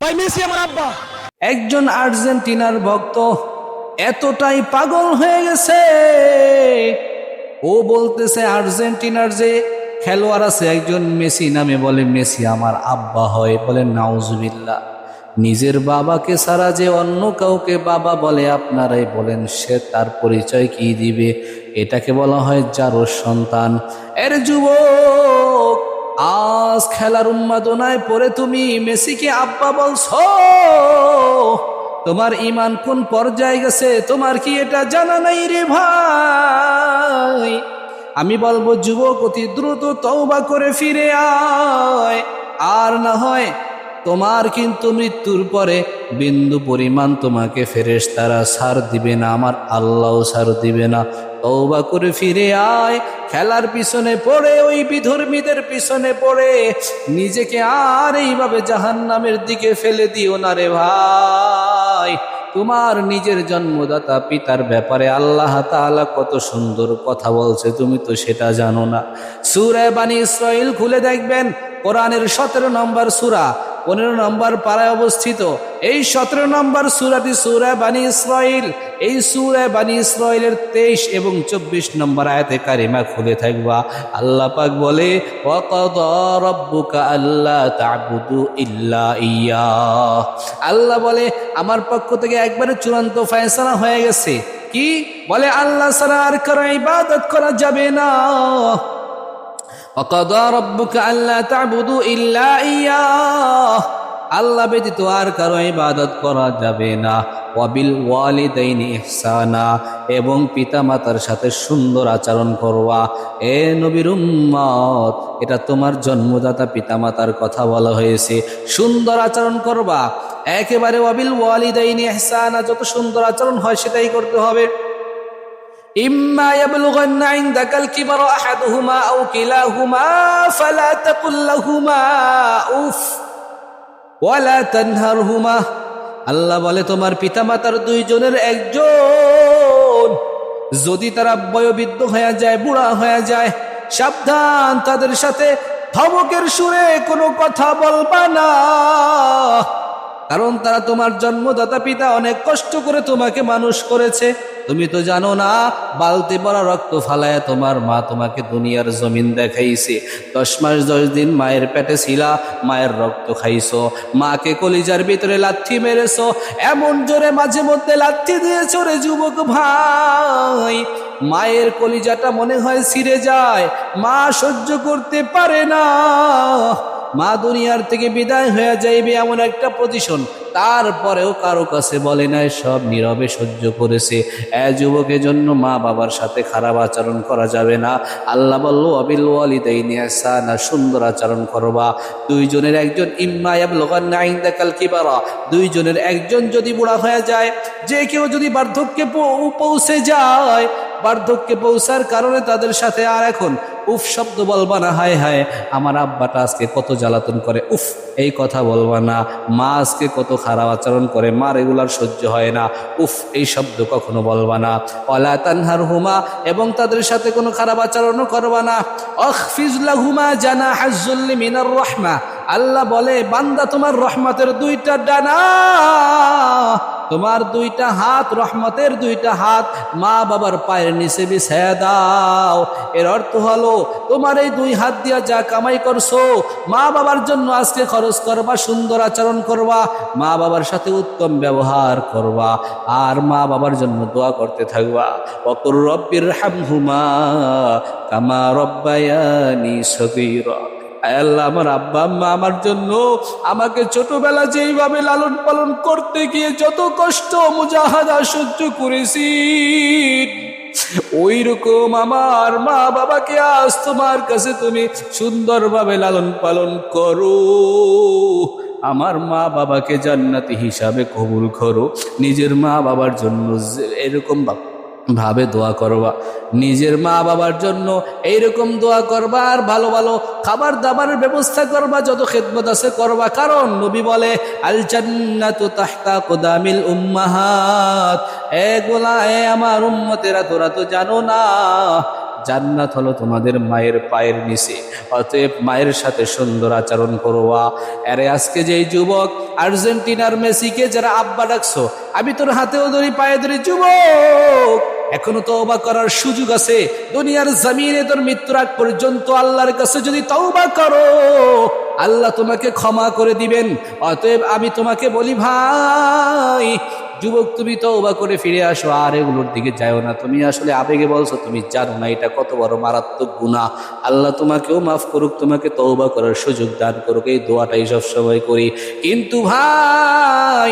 ভাই মেসি আমার আব্বা। একজন আর্জেন্টিনার ভক্ত এতটাই পাগল হয়ে গেছে, ও বলতেছে আর্জেন্টিনার যে খেলোয়াড় আছে একজন মেসি নামে, বলে মেসি আমার আব্বা হয়। বলে নাউজুবিল্লাহ, নিজের বাবাকে ছাড়া যে অন্য কাউকে বাবা বলে আপনারাই বলেন, সে তার পরিচয় কি দিবে? এটাকে বলা হয় জারোর সন্তান। এর যুবক, আজ খেলার উন্মাদনায় পড়ে তুমি মেসিকে আব্বা বলছো? তোমার ঈমান কোন পর্যায়ে গেছে তোমার কি এটা জানা নাই রে ভাই? আমি বলবো যুবক, অতি দ্রুত তওবা করে ফিরে আয়, আর না হয় তোমার কিন্তু মৃত্যুর পরে বিন্দু পরিমাণ তোমাকে ফেরেশতারা ছাড় দিবে না, আমার আল্লাহও ছাড় দিবে না। তওবা করে ফিরে আয়। খেলার পিছনে পড়ে, ওই বিধর্মীদের পিছনে পড়ে নিজেকে আর এইভাবে জাহান্নামের দিকে ফেলে দিও না রে ভাই। তোমার নিজের জন্মদাতা পিতার ব্যাপারে আল্লাহ তাআলা কত সুন্দর কথা বলছে, তুমি তো সেটা জানো না। সূরা বনী ইসরাঈল খুলে দেখবেন, কোরআনের 17 নম্বর সূরা 15 নম্বর পারায় অবস্থিত এই 17 নম্বর সূরাটি সূরা বনী ইসরাঈল। এই সূরা বনী ইসরাঈলের 23 এবং 24 নম্বর আয়াতে কারিমা খুলে থাকবা। আল্লাহ পাক বলে, ওয়াকাদা রাব্বুকা আল্লা তা'বুদু ইল্লা ইয়্যাহ। আল্লাহ বলে আমার পক্ষ থেকে একবারে চূড়ান্ত ফয়সালা হয়ে গেছে। কি বলে? আল্লাহ ছাড়া আর কারো ইবাদত করা যাবে না। وَقَضَى رَبُّكَ أَلَّا تَعْبُدُوا إِلَّا إِيَّاهُ, আল্লাহ ব্যতীত আর কারো ইবাদত করা যাবে না। ওয়াবিল ওয়ালিদাইনি ইহসানা, এবং পিতামাতার সাথে সুন্দর আচরণ করবা। এ নবীর উম্মত, এটা তোমার জন্মদাতা পিতামাতার কথা বলা হয়েছে, সুন্দর আচরণ করবা একেবারে। ওয়াবিল ওয়ালিদাইনি ইহসানা, যত সুন্দর আচরণ হয় সেটাই করতে হবে। إما يبلغن عندك الكبر أحدهما أو كلاهما فلا تقل لهما أف ولا تنهرهما। আল্লাহ বলে তোমার পিতামাতার দুইজনের একজন যদি তারা বয়োবৃদ্ধ হয়ে যায়, বুড়া হয়ে যায়, সাবধান, তাদের সাথে ধমকের সুরে কোনো কথা বলবা না, কারণ তারা তোমার জন্মদাতা পিতা, অনেক কষ্ট করে তোমাকে মানুষ করেছে। তুমি তো জানো না, বালতি ভরা রক্ত ফালায় তোমার মা তোমাকে দুনিয়ার জমিন দেখাইছে। 10 মাস 10 দিন মায়ের পেটে ছিলা, মায়ের রক্ত খাইছো, মাকে কলিজার ভিতরে লাথি মেরেছো, এমন জোরে মাঝে মধ্যে লাথি দিয়েছো রে যুবক ভাই, মায়ের কলিজাটা মনে হয় ছিঁড়ে যায়, মা সহ্য করতে পারে না। মা দুনিয়ার থেকে বিদায় হয়ে যাইবে এমন একটা পজিশন, তারপরেও কারো কাছে বলে নাই, সব নীরবে সহ্য করেছে। যুবকের জন্য মা বাবার সাথে খারাপ আচরণ করা যাবে না। আল্লাহ বলল ওয়াবিল ওয়ালিদাইনি ইহসানা, সুন্দর আচরণ করবা। দুইজনের একজন ইম্মা ইয়াবলুগান্না ইনদাকাল কিবারা, দুইজনের একজন যদি বুড়া হয়ে যায়, যে কেউ যদি বার্ধক্যে পৌঁছে যায়, বার্ধক্যে পৌঁছার কারণে তাদের সাথে আর এখন উফ শব্দ বলবা না, হায় হায় আমার আব্বাটা আজকে কত জ্বালাতন করে, উফ এই কথা বলবা না। মা আজকে কত খারাপ আচরণ করে, মা রেগুলার সহ্য হয় না, উফ এই শব্দ কখনো বলবা না। ওয়ালা তানহারহুমা, এবং তাদের সাথে কোনো খারাপ আচরণও করবা না। আখফিজ লাহুমা জানাহাজ যুল্লি মিনার রাহমা, আল্লাহ বলে বান্দা তোমার রহমতের দুইটা ডানা, তোমার দুইটা হাত, রহমতের দুইটা হাত মা বাবার পায়ের নিচে বিছায়া দাও। এর অর্থ হলো তোমার এই দুই হাত দিয়া যা কামাই করছো, মা বাবার জন্য আজকে খরচ করবা, সুন্দর আচরণ করবা, মা বাবার সাথে উত্তম ব্যবহার করবা, আর মা বাবার জন্য দোয়া করতে থাকবা। ওয়াকুর রব্বিরহামহুমা কামা রব্বায়ানি সগীরা, আল্লাহ আমার আব্বা আম্মা আমার জন্য আমাকে ছোটবেলা যেইভাবে লালন পালন করতে গিয়ে যত কষ্ট মুজাহাদা সহ্য করেছি, ওই রকম আমার মা বাবাকে আজ তোমার কাছে তুমি সুন্দরভাবে লালন পালন করো। আমার মা বাবাকে জান্নাতি হিসাবে কবুল করো। নিজের মা বাবার জন্য এরকম ভাবে দোয়া করবা, নিজের মা বাবার জন্য এইরকম দোয়া করবা, আর ভালো ভালো খাবার দাবারের ব্যবস্থা করবা, যত খেদমত আছে করবা, কারণ নবী বলে আল জান্নাতু তাহতা কুদামিল উম্মাহাত। এ গোলা, এ আমার উম্মতেরা, তোরা তো জানো না জান্নাত হলো তোমাদের মায়ের পায়ের নিচে। অতএব মায়ের সাথে সুন্দর আচরণ করবা। আরে আজকে যেই যুবক আর্জেন্টিনার মেসিকে যারা আব্বা ডাকছো, আমি তোর হাতেও ধরি পায়ে ধরি, যুবক এখনো তওবা করার সুযোগ আছে। দুনিয়ার জমিনে তোর মৃত্যুর আগ পর্যন্ত আল্লাহর কাছে যদি তওবা করো, আল্লাহ তোমাকে ক্ষমা করে দিবেন। অতএব আমি তোমাকে বলি ভাই যুবক, তুমি তওবা করে ফিরে আসো, আর এগুলোর দিকে যাও না। তুমি আসলে আবেগে বলছো, তুমি জানো না এটা কত বড় মারাত্মক গুনাহ। আল্লাহ তোমাকেও মাফ করুক, তোমাকে তওবা করার সুযোগ দান করুক, এই দোয়াটাই সবসময় করি। কিন্তু ভাই